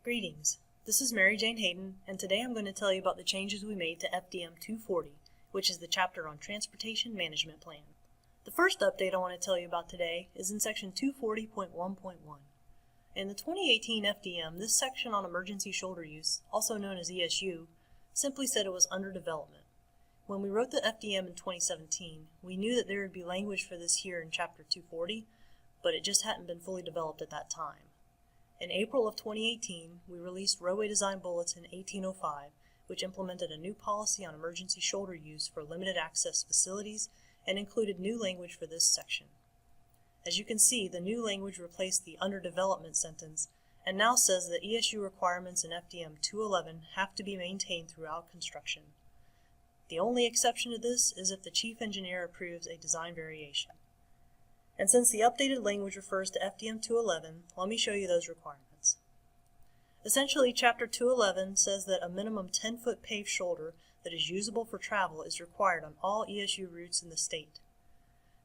Greetings, this is Mary Jane Hayden, and today I'm going to tell you about the changes we made to FDM 240, which is the chapter on Transportation Management Plan. The first update I want to tell you about today is in section 240.1.1. In the 2018 FDM, this section on emergency shoulder use, also known as ESU, simply said it was under development. When we wrote the FDM in 2017, we knew that there would be language for this here in chapter 240, but it just hadn't been fully developed at that time. In April of 2018, we released Roadway Design Bulletin 1805, which implemented a new policy on emergency shoulder use for limited access facilities and included new language for this section. As you can see, the new language replaced the under development sentence and now says that ESU requirements in FDM 211 have to be maintained throughout construction. The only exception to this is if the chief engineer approves a design variation. And since the updated language refers to FDM 211, let me show you those requirements. Essentially, Chapter 211 says that a minimum 10-foot paved shoulder that is usable for travel is required on all ESU routes in the state.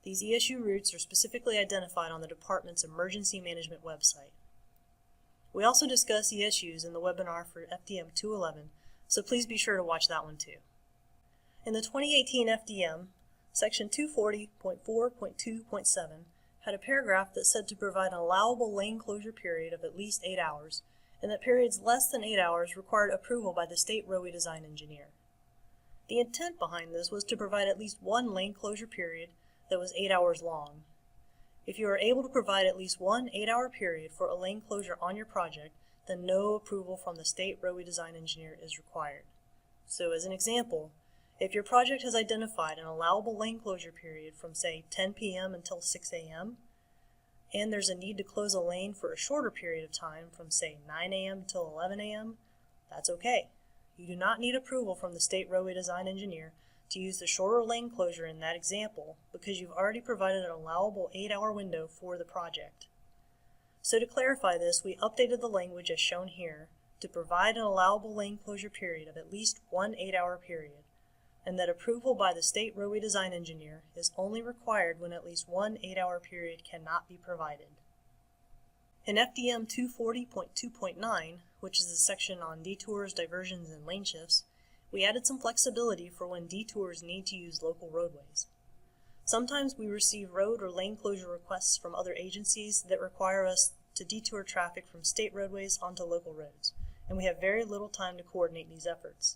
These ESU routes are specifically identified on the department's emergency management website. We also discuss ESUs in the webinar for FDM 211, so please be sure to watch that one too. In the 2018 FDM, Section 240.4.2.7 had a paragraph that said to provide an allowable lane closure period of at least 8 hours, and that periods less than 8 hours required approval by the state roadway design engineer. The intent behind this was to provide at least one lane closure period that was 8 hours long. If you are able to provide at least one 8-hour period for a lane closure on your project, then no approval from the state roadway design engineer is required. So as an example, if your project has identified an allowable lane closure period from, say, 10 p.m. until 6 a.m., and there's a need to close a lane for a shorter period of time from, say, 9 a.m. until 11 a.m., that's okay. You do not need approval from the state roadway design engineer to use the shorter lane closure in that example because you've already provided an allowable 8-hour window for the project. So to clarify this, we updated the language as shown here to provide an allowable lane closure period of at least one 8-hour period, and that approval by the state roadway design engineer is only required when at least one 8-hour period cannot be provided. In FDM 240.2.9, which is the section on detours, diversions, and lane shifts, we added some flexibility for when detours need to use local roadways. Sometimes we receive road or lane closure requests from other agencies that require us to detour traffic from state roadways onto local roads, and we have very little time to coordinate these efforts.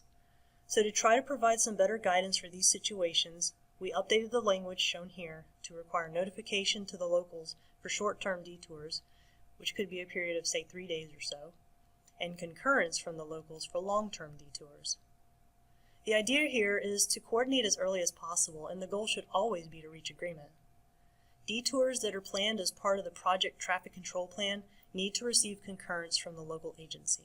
So to try to provide some better guidance for these situations, we updated the language shown here to require notification to the locals for short-term detours, which could be a period of, say, 3 days or so, and concurrence from the locals for long-term detours. The idea here is to coordinate as early as possible, and the goal should always be to reach agreement. Detours that are planned as part of the project traffic control plan need to receive concurrence from the local agency.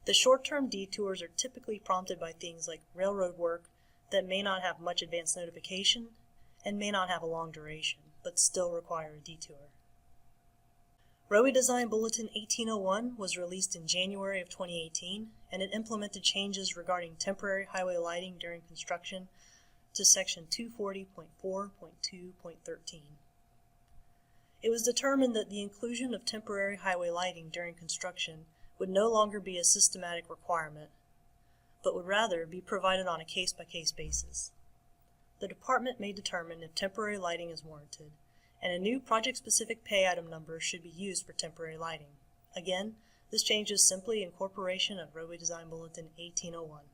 The short-term detours are typically prompted by things like railroad work that may not have much advance notification and may not have a long duration, but still require a detour. Roadway Design Bulletin 1801 was released in January of 2018, and it implemented changes regarding temporary highway lighting during construction to section 240.4.2.13. It was determined that the inclusion of temporary highway lighting during construction would no longer be a systematic requirement, but would rather be provided on a case-by-case basis. The department may determine if temporary lighting is warranted, and a new project-specific pay item number should be used for temporary lighting. Again, this change is simply incorporation of Roadway Design Bulletin 1801.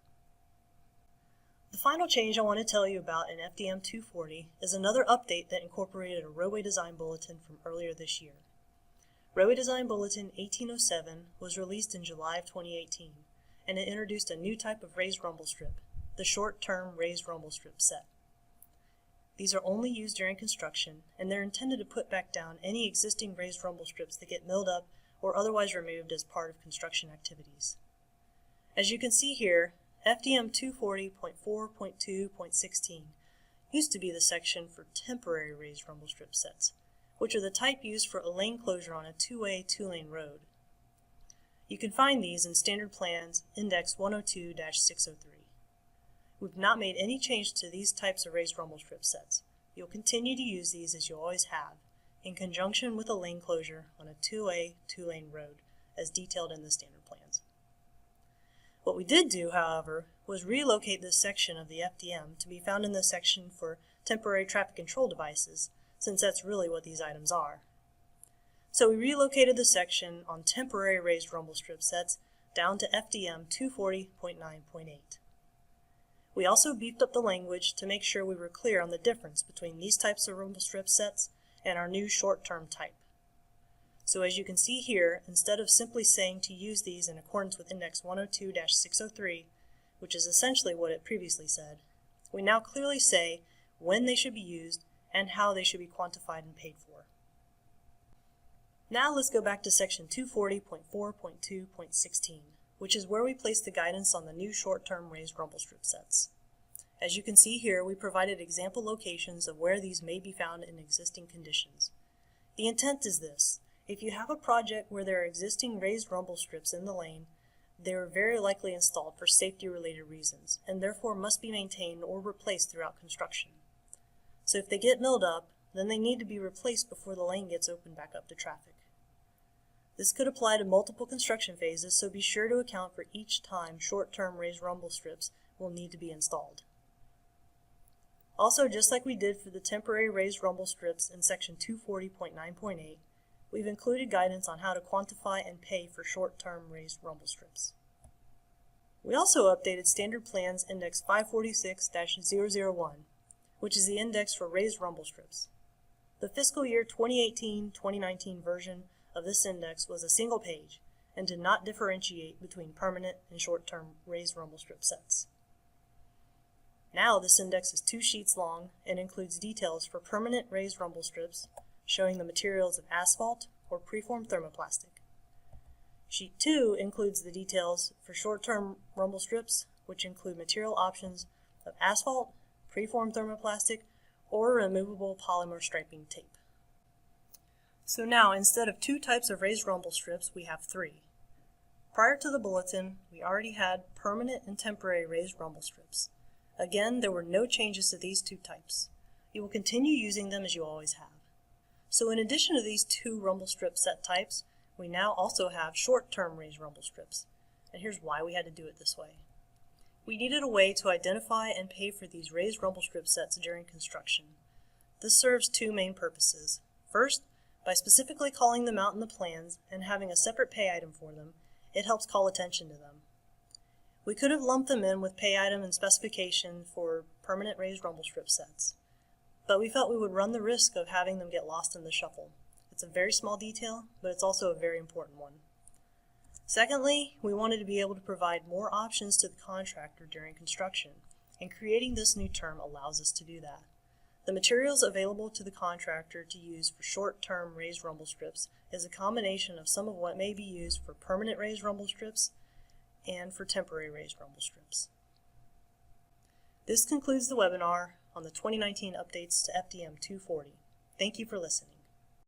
The final change I want to tell you about in FDM 240 is another update that incorporated a Roadway Design Bulletin from earlier this year. Roadway Design Bulletin 1807 was released in July of 2018, and it introduced a new type of raised rumble strip, the short-term raised rumble strip set. These are only used during construction, and they're intended to put back down any existing raised rumble strips that get milled up or otherwise removed as part of construction activities. As you can see here, FDM 240.4.2.16 used to be the section for temporary raised rumble strip sets, which are the type used for a lane closure on a two-way, two-lane road. You can find these in Standard Plans Index 102-603. We've not made any change to these types of raised rumble strip sets. You'll continue to use these as you always have, in conjunction with a lane closure on a two-way, two-lane road, as detailed in the standard plans. What we did do, however, was relocate this section of the FDM to be found in the section for temporary traffic control devices, since that's really what these items are. So we relocated the section on temporary raised rumble strip sets down to FDM 240.9.8. We also beefed up the language to make sure we were clear on the difference between these types of rumble strip sets and our new short-term type. So as you can see here, instead of simply saying to use these in accordance with Index 102-603, which is essentially what it previously said, we now clearly say when they should be used and how they should be quantified and paid for. Now let's go back to section 240.4.2.16, which is where we place the guidance on the new short-term raised rumble strip sets. As you can see here, we provided example locations of where these may be found in existing conditions. The intent is this: if you have a project where there are existing raised rumble strips in the lane, they are very likely installed for safety-related reasons, and therefore must be maintained or replaced throughout construction. So if they get milled up, then they need to be replaced before the lane gets opened back up to traffic. This could apply to multiple construction phases, so be sure to account for each time short-term raised rumble strips will need to be installed. Also, just like we did for the temporary raised rumble strips in section 240.9.8, we've included guidance on how to quantify and pay for short-term raised rumble strips. We also updated Standard Plans Index 546-001, which is the index for raised rumble strips. The fiscal year 2018-2019 version of this index was a single page and did not differentiate between permanent and short-term raised rumble strip sets. Now this index is 2 sheets long and includes details for permanent raised rumble strips showing the materials of asphalt or preformed thermoplastic. Sheet 2 includes the details for short-term rumble strips, which include material options of asphalt, preformed thermoplastic, or removable polymer striping tape. So now, instead of 2 types of raised rumble strips, we have 3. Prior to the bulletin, we already had permanent and temporary raised rumble strips. Again, there were no changes to these 2 types. You will continue using them as you always have. So in addition to these 2 rumble strip set types, we now also have short-term raised rumble strips. And here's why we had to do it this way. We needed a way to identify and pay for these raised rumble strip sets during construction. This serves 2 main purposes. First, by specifically calling them out in the plans and having a separate pay item for them, it helps call attention to them. We could have lumped them in with pay item and specification for permanent raised rumble strip sets, but we felt we would run the risk of having them get lost in the shuffle. It's a very small detail, but it's also a very important one. Secondly, we wanted to be able to provide more options to the contractor during construction, and creating this new term allows us to do that. The materials available to the contractor to use for short-term raised rumble strips is a combination of some of what may be used for permanent raised rumble strips and for temporary raised rumble strips. This concludes the webinar on the 2019 updates to FDM 240. Thank you for listening.